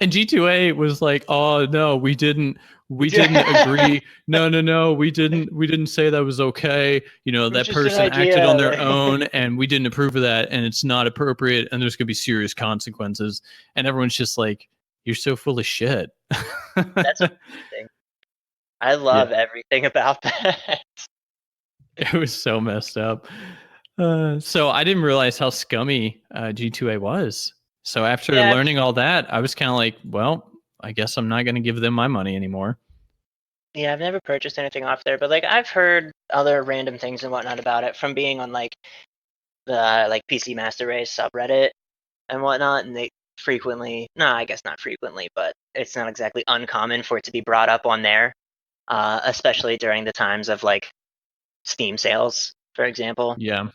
And G2A was like, oh no, we didn't agree. No, we didn't say that was okay. That person acted on their own and we didn't approve of that and it's not appropriate and there's gonna be serious consequences. And everyone's just like, you're so full of shit. That's amazing. I love everything about that. It was so messed up. So I didn't realize how scummy G2A was. So after learning all that, I was kind of like, well, I guess I'm not going to give them my money anymore. Yeah, I've never purchased anything off there, but like I've heard other random things and whatnot about it from being on like the PC Master Race subreddit and whatnot, and they frequently, no, I guess not frequently, but it's not exactly uncommon for it to be brought up on there, especially during the times of like Steam sales, for example. Yeah.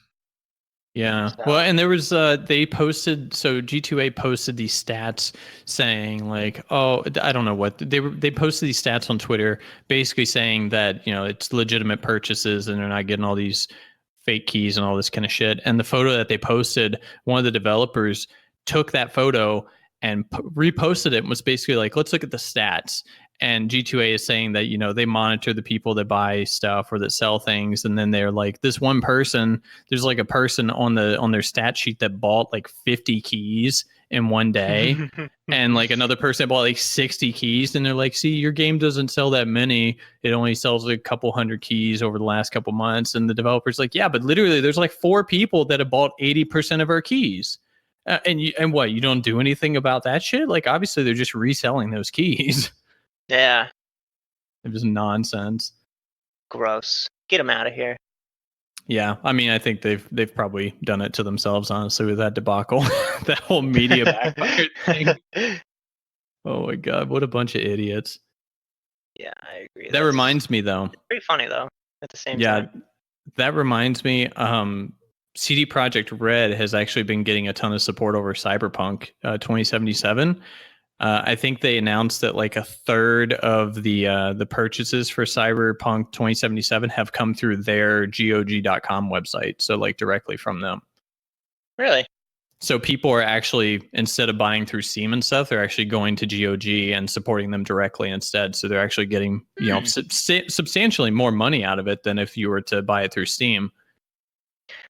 Yeah. So. Well, and there was they posted, so G2A posted these stats saying like, oh, I don't know what they posted these stats on Twitter basically saying that, it's legitimate purchases and they're not getting all these fake keys and all this kind of shit. And the photo that they posted, one of the developers took that photo and reposted it and was basically like, let's look at the stats. And G2A is saying that, they monitor the people that buy stuff or that sell things. And then they're like, this one person, there's like a person on their stat sheet that bought like 50 keys in one day. And like another person bought like 60 keys. And they're like, see, your game doesn't sell that many. It only sells like a couple hundred keys over the last couple months. And the developer's like, yeah, but literally there's like 4 people that have bought 80% of our keys. And what, you don't do anything about that shit? Like, obviously they're just reselling those keys. Yeah. It was nonsense. Gross. Get them out of here. Yeah, I mean, I think they've probably done it to themselves, honestly, with that debacle, that whole media backfire thing. Oh my god, what a bunch of idiots! Yeah, I agree. That reminds me, though. It's pretty funny though. At the same time. Yeah, that reminds me. CD Projekt Red has actually been getting a ton of support over Cyberpunk 2077. I think they announced that like a third of the purchases for Cyberpunk 2077 have come through their GOG.com website. So like directly from them. Really? So people are actually, instead of buying through Steam and stuff, they're actually going to GOG and supporting them directly instead. So they're actually getting, substantially more money out of it than if you were to buy it through Steam.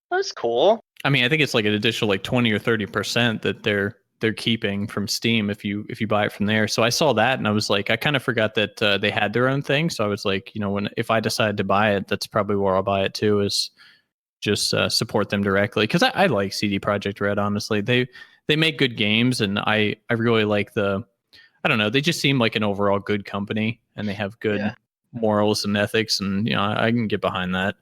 That's cool. I mean, I think it's like an additional like 20 or 30% that they're keeping from Steam if you buy it from there. So I saw that and I was like, I kind of forgot that they had their own thing. So I was like, if I decide to buy it, that's probably where I'll buy it too, is just support them directly. Because I like CD Projekt Red, honestly. They make good games and I really like I don't know, they just seem like an overall good company and they have good morals and ethics, and I can get behind that.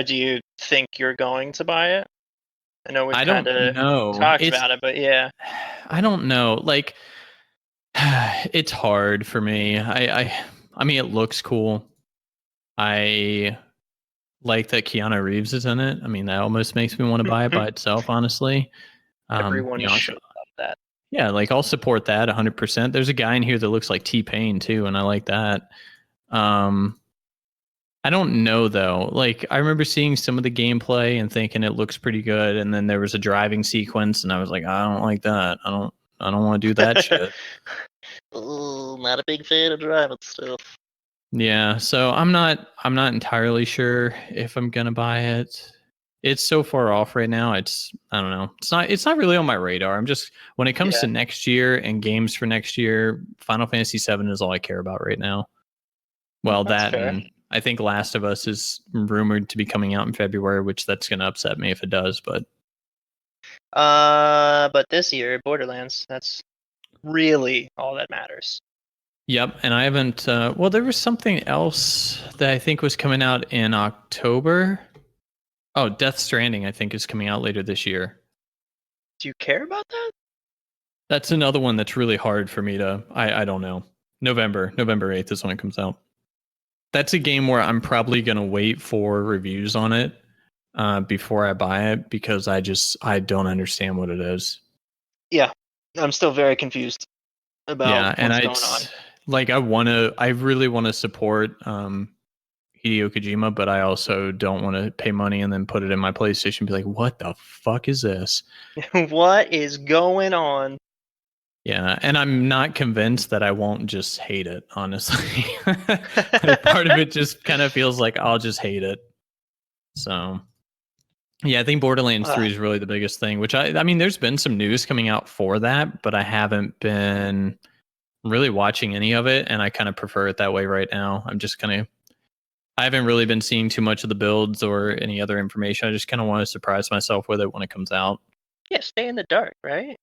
Do you think you're going to buy it? I know we've kind of talked about it, but yeah. I don't know. Like, it's hard for me. I mean, it looks cool. I like that Keanu Reeves is in it. I mean, that almost makes me want to buy it by itself, honestly. Everyone should love that. Yeah, like I'll support that 100%. There's a guy in here that looks like T-Pain too, and I like that. I don't know though. Like I remember seeing some of the gameplay and thinking it looks pretty good, and then there was a driving sequence, and I was like, I don't like that. I don't want to do that shit. Ooh, not a big fan of driving stuff. Yeah, so I'm not entirely sure if I'm gonna buy it. It's so far off right now. I don't know. It's not really on my radar. I'm just when it comes Yeah, to next year and games for next year, Final Fantasy VII is all I care about right now. Well, that's that fair. and I think Last of Us is rumored to be coming out in February, which that's gonna upset me if it does, but But this year, Borderlands, that's really all that matters. yep, and I haven't. Well, there was something else that I think was coming out in October. Oh, Death Stranding, I think, is coming out later this year. Do you care about that? That's another one that's really hard for me to. I don't know. November 8th is when it comes out. That's a game where I'm probably gonna wait for reviews on it before I buy it because I don't understand what it is. Yeah, I'm still very confused about Yeah, and what's I going on. it's like I really want to support Hideo Kojima, but I also don't want to pay money and then put it in my PlayStation and be like, what the fuck is this? What is going on? Yeah, and I'm not convinced that I won't just hate it, honestly. Like, part of it just kind of feels like I'll just hate it. So, yeah, I think Borderlands 3 is really the biggest thing, which I mean, there's been some news coming out for that, but I haven't been really watching any of it, and I kind of prefer it that way right now. I haven't really been seeing too much of the builds or any other information. I just kind of want to surprise myself with it when it comes out. Yeah, stay in the dark, right?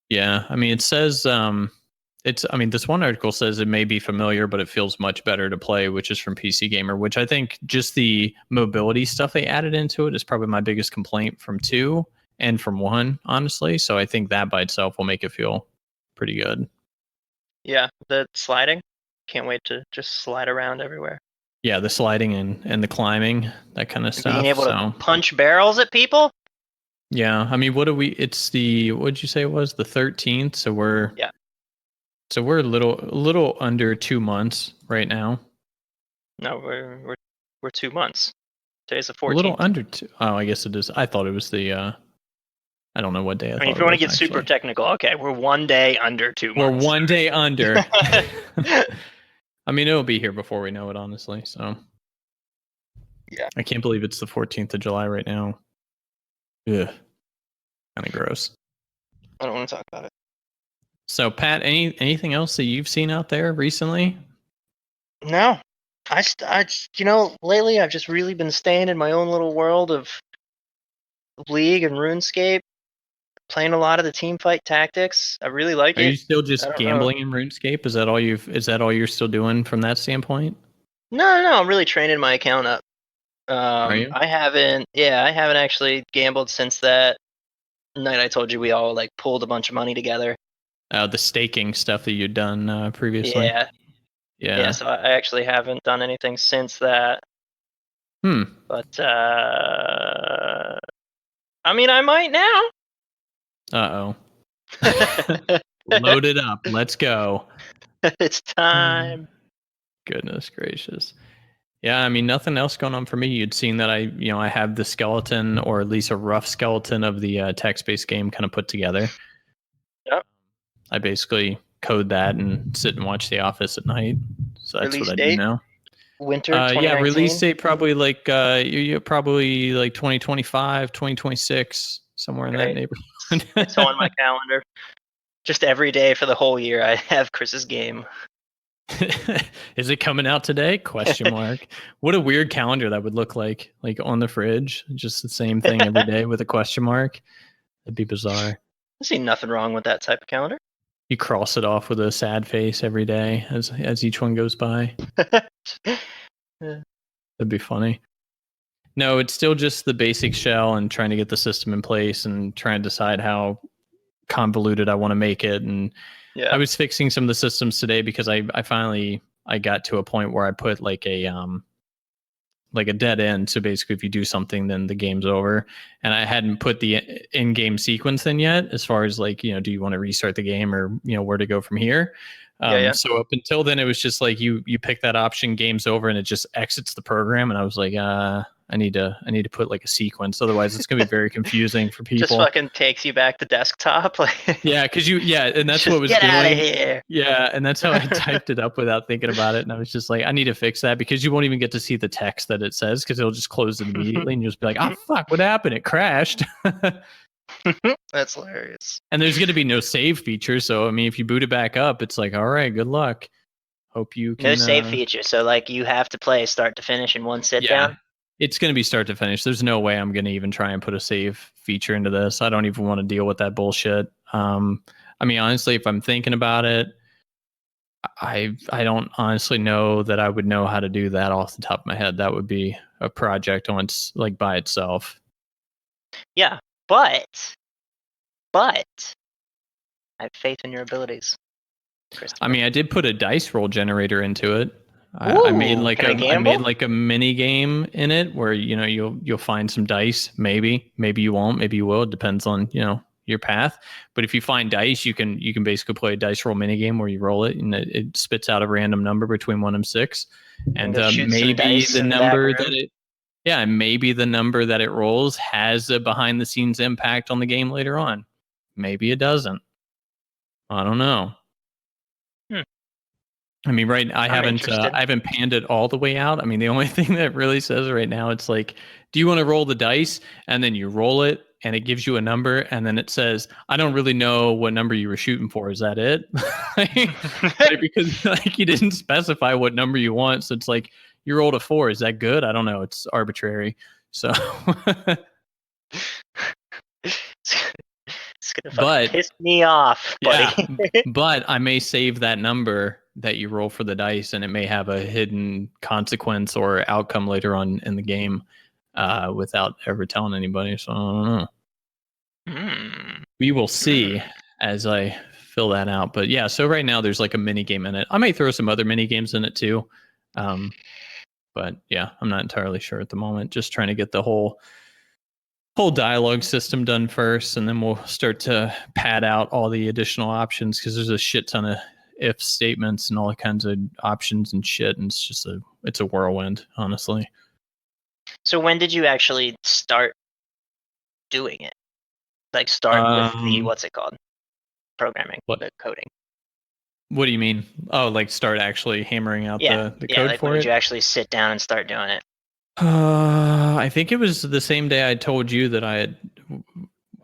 Yeah, I mean, it says I mean, this one article says it may be familiar, but it feels much better to play, which is from PC Gamer, which I think just the mobility stuff they added into it is probably my biggest complaint from 2 and from 1, honestly. So I think that by itself will make it feel pretty good. Yeah, the sliding. Can't wait to just slide around everywhere. Yeah, the sliding and the climbing, that kind of And being stuff. able to So punch barrels at people. yeah, I mean, it's what did you say it was? The 13th. Yeah. So we're a little under 2 months right now. No, we're 2 months. Today's the A little 14th. under two. Oh, I guess it is. I thought it was the I don't know what day I I mean, thought if it you want to was get super actually. technical, okay, we're 1 day under 2 We're months. one day under. I mean, it'll be here before we know it, honestly. So Yeah. I can't believe it's the 14th of July right now. Ugh, kind of gross. I don't want to talk about it. So Pat, anything else that you've seen out there recently? No, lately I've just really been staying in my own little world of League and RuneScape, playing a lot of the team fight tactics. I really like Are you it. still I just don't know. gambling in RuneScape? Is that all you're still doing from that standpoint? No, I'm really training my account up. Are you? I haven't actually gambled since that night I told you we all like pulled a bunch of money together. The staking stuff that you'd done previously. Yeah, yeah. Yeah. So I actually haven't done anything since that. Hmm. But I mean, I might now. Uh oh. Load it up. Let's go. It's time. Goodness gracious. Yeah, I mean, nothing else going on for me. You'd seen that I have the skeleton, or at least a rough skeleton of the text-based game kind of put together. Yep. I basically code that and sit and watch The Office at night. So that's what Release I do date now. winter Yeah, release 2019. date probably like probably like 2025, 2026, somewhere in that Great. neighborhood. It's on my calendar. Just every day for the whole year, I have Chris's game. Is it coming out today? Question mark. What a weird calendar that would look like on the fridge, just the same thing every day with a question mark. That'd be bizarre. I see nothing wrong with that type of calendar. You cross it off with a sad face every day as each one goes by. Yeah. That'd be funny. No, it's still just the basic shell and trying to get the system in place and trying to decide how convoluted I want to make it. And I was fixing some of the systems today because I finally got to a point where I put like a dead end. So basically, if you do something, then the game's over. And I hadn't put the in-game sequence in yet, as far as like, do you want to restart the game or where to go from here? Yeah. So up until then, it was just like you pick that option, game's over, and it just exits the program. And I was like, I need to put like a sequence, otherwise it's gonna be very confusing for Just people. fucking takes you back to desktop. Like, Yeah, because and that's just what was get out of doing. here. Yeah, and that's how I typed it up without thinking about it. And I was just like, I need to fix that, because you won't even get to see the text that it says, because it'll just close it immediately, and you'll just be like, oh fuck, what happened? It crashed. That's hilarious. And there's going to be no save feature. So, I mean, if you boot it back up, it's like, all right, good luck. Hope you can. No save feature, so like you have to play start to finish in one sit Yeah, down. it's going to be start to finish. There's no way I'm going to even try and put a save feature into this. I don't even want to deal with that bullshit. I mean, honestly, if I'm thinking about it, I don't honestly know that I would know how to do that off the top of my head. That would be a project on like by itself. Yeah, but I have faith in your abilities, I mean, I did put a dice roll generator into it. I made Ooh, like can I I made gamble? like a mini game in it where you'll find some dice. Maybe you won't. Maybe you will. It depends on your path. But if you find dice, you can basically play a dice roll mini game where you roll it and it spits out a random number between 1 and 6, and Go shoot some maybe dice the in the back number room. maybe the number that it rolls has a behind the scenes impact on the game later on. Maybe it doesn't. I don't know. I mean, I I'm interested. haven't panned it all the way out. I mean, the only thing that really says right now, it's like, do you want to roll the dice? And then you roll it and it gives you a number, and then it says, I don't really know what number you were shooting for. Is that it? Like, because like you didn't specify what number you want. So it's like, you rolled a 4. Is that good? I don't know. It's arbitrary. So It's gonna fucking but piss me off, buddy. yeah, but I may save that number that you roll for the dice, and it may have a hidden consequence or outcome later on in the game, without ever telling anybody. So I don't know. We will see as I fill that out. But yeah, so right now there's like a mini game in it. I might throw some other mini games in it too. But yeah, I'm not entirely sure at the moment. Just trying to get the whole dialogue system done first, and then we'll start to pad out all the additional options, because there's a shit ton of if statements and all kinds of options and shit, and it's a whirlwind, honestly. So when did you actually start doing it? Like start with the what's it called? Programming, the coding. What do you mean? Oh, like start actually hammering out the code like for when it? did you actually sit down and start doing it? I think it was the same day I told you that I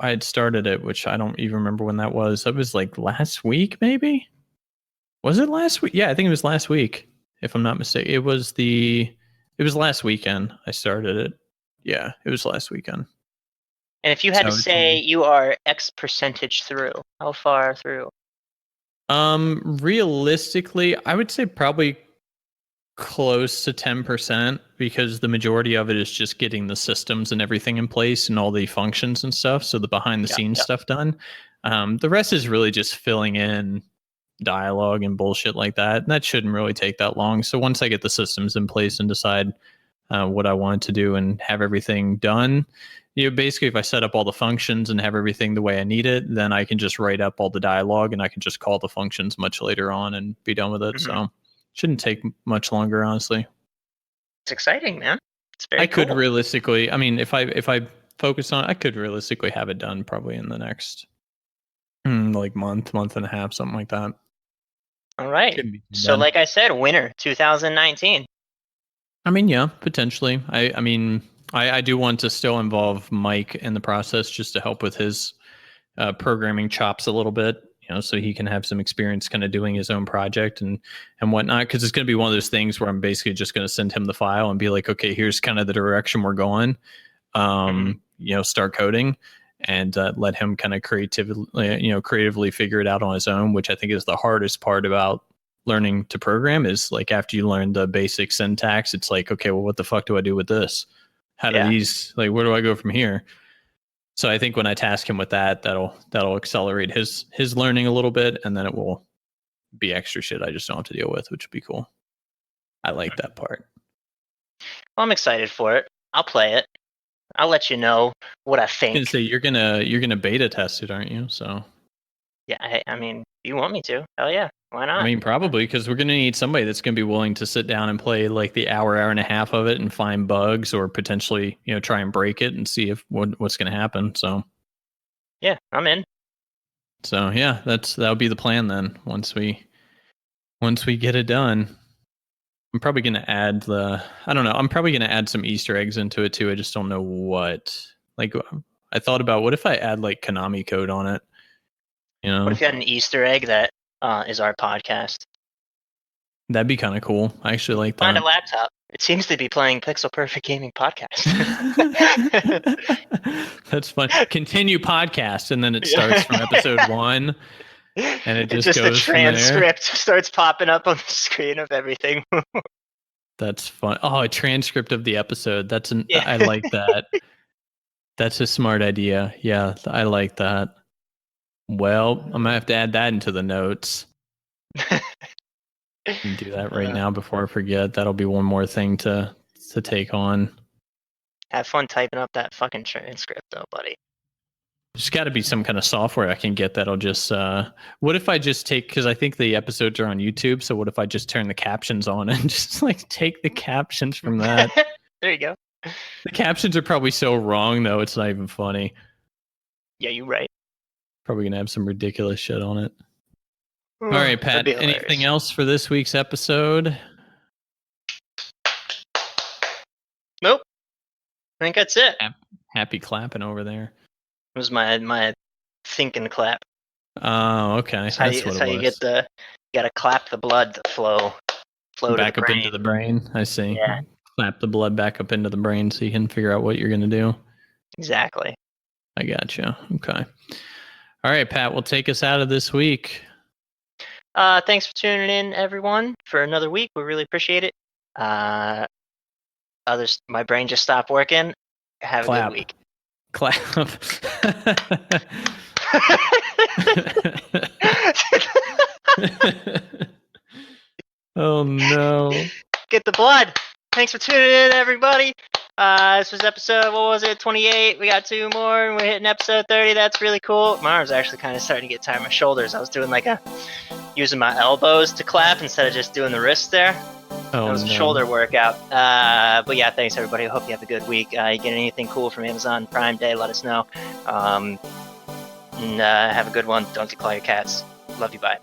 had started it, which I don't even remember when that was. That was like last week, maybe. Was it last week? Yeah, I think it was last week, if I'm not mistaken. It was last weekend I started it. Yeah, it was last weekend. And if you had to say you are X percentage through, how far through? Realistically, I would say probably close to 10%, because the majority of it is just getting the systems and everything in place and all the functions and stuff. So the behind the scenes stuff done. The rest is really just filling in dialogue and bullshit like that. And that shouldn't really take that long. So once I get the systems in place and decide what I want to do and have everything done, basically if I set up all the functions and have everything the way I need it, then I can just write up all the dialogue and I can just call the functions much later on and be done with it. Mm-hmm. So shouldn't take much longer, honestly. It's exciting, man. It's very cool. cool. Realistically, I mean, if I focus on it, I could realistically have it done probably in the next like month and a half, something like that. All right. So like I said, winter 2019. I mean, yeah, potentially. I mean, I do want to still involve Mike in the process, just to help with his programming chops a little bit, so he can have some experience kind of doing his own project and whatnot. Because it's going to be one of those things where I'm basically just going to send him the file and be like, okay, here's kind of the direction we're going. Start coding, and let him kind of creatively figure it out on his own, which I think is the hardest part about learning to program. Is like, after you learn the basic syntax, it's like, okay, well, what the fuck do I do with this? How do these, like, where do I go from here? So I think when I task him with that, that'll accelerate his learning a little bit, and then it will be extra shit I just don't have to deal with, which would be cool. I like that part. Well, I'm excited for it. I'll play it. I'll let you know what I think. I was gonna say, you're gonna beta test it, aren't you? So yeah, I mean, you want me to? Hell yeah. Why not? I mean, probably because we're going to need somebody that's going to be willing to sit down and play like the hour and a half of it and find bugs or potentially, try and break it and see if what's going to happen. So, yeah, I'm in. So yeah, that'll be the plan then. Once we get it done, I'm probably going to add I don't know. I'm probably going to add some Easter eggs into it too. I just don't know what. Like, I thought about what if I add like Konami code on it. What if you had an Easter egg that is our podcast? That'd be kind of cool. I actually like that. Find a laptop. It seems to be playing Pixel Perfect Gaming Podcast. That's fun. Continue podcast, and then it starts from episode 1, and it just goes a transcript starts popping up on the screen of everything. That's fun. Oh, a transcript of the episode. I like that. That's a smart idea. Yeah, I like that. Well, I'm gonna have to add that into the notes. You do that right now before I forget. That'll be one more thing to take on. Have fun typing up that fucking transcript, though, buddy. There's got to be some kind of software I can get that'll just. What if I just take? Because I think the episodes are on YouTube. So what if I just turn the captions on and just like take the captions from that? There you go. The captions are probably so wrong though. It's not even funny. Yeah, you're right. Probably gonna have some ridiculous shit on it. All right, Pat. Anything else for this week's episode? Nope. I think that's it. Happy clapping over there. It was my thinking clap. Oh, okay. That's how you get you gotta clap the blood to flow back up into the brain. I see. Yeah. Clap the blood back up into the brain so you can figure out what you're gonna do. Exactly. I gotcha. Okay. All right, Pat. We'll take us out of this week. Thanks for tuning in, everyone, for another week. We really appreciate it. My brain just stopped working. Have a good week. Clap. Oh no. Get the blood. Thanks for tuning in, everybody. This was episode, 28? We got 2 more, and we're hitting episode 30. That's really cool. My arm's actually kind of starting to get tired of my shoulders. I was doing using my elbows to clap instead of just doing the wrists there. Oh, it was a shoulder workout. But yeah, thanks everybody. I hope you have a good week. You get anything cool from Amazon Prime Day, let us know. And have a good one. Don't declaw your cats. Love you. Bye.